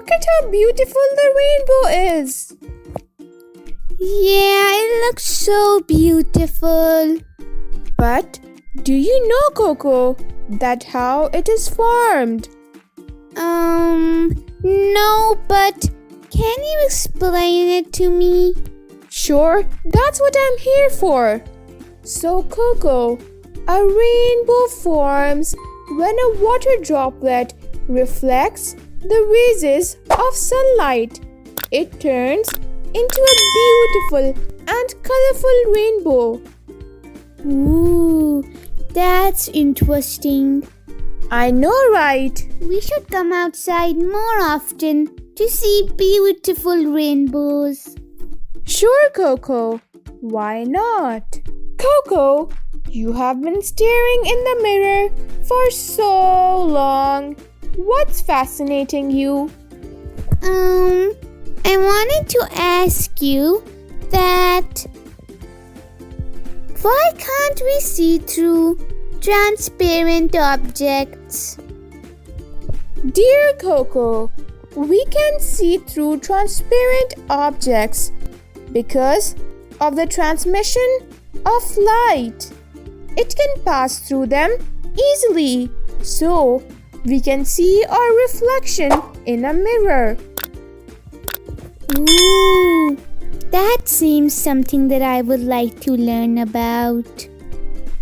Look at how beautiful the rainbow is. Yeah, it looks so beautiful. But do you know, Coco, that how it is formed? No, but can you explain it to me? Sure, that's what I'm here for. So, Coco, a rainbow forms when a water droplet reflects the rays of sunlight. It turns into a beautiful and colorful rainbow. Ooh, that's interesting. I know, right? We should come outside more often to see beautiful rainbows. Sure, Coco. Why not? Coco, you have been staring in the mirror for so long. What's fascinating you? I wanted to ask you that why can't we see through transparent objects? Dear Coco, we can see through transparent objects because of the transmission of light. It can pass through them easily, so we can see our reflection in a mirror. Ooh, that seems something that I would like to learn about.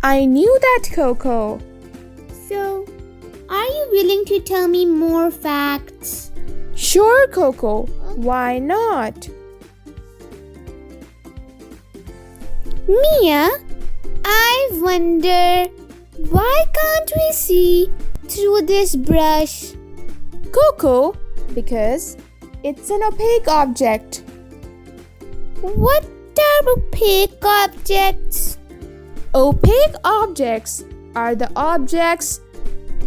I knew that, Coco. So, are you willing to tell me more facts? Sure, Coco. Why not? Mia, I wonder why can't we see through this brush? Coco, because it's an opaque object. What are opaque objects? Opaque objects are the objects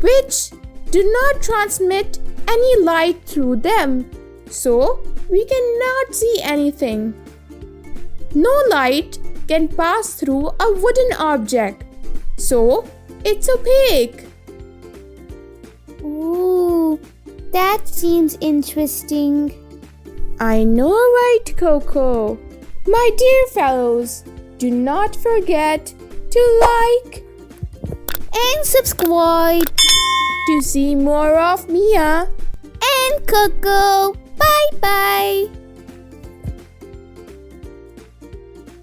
which do not transmit any light through them, so we cannot see anything. No light can pass through a wooden object, so it's opaque. Ooh, that seems interesting. I know, right, Coco? My dear fellows, do not forget to like And subscribe. to see more of Mia And Coco. Bye bye.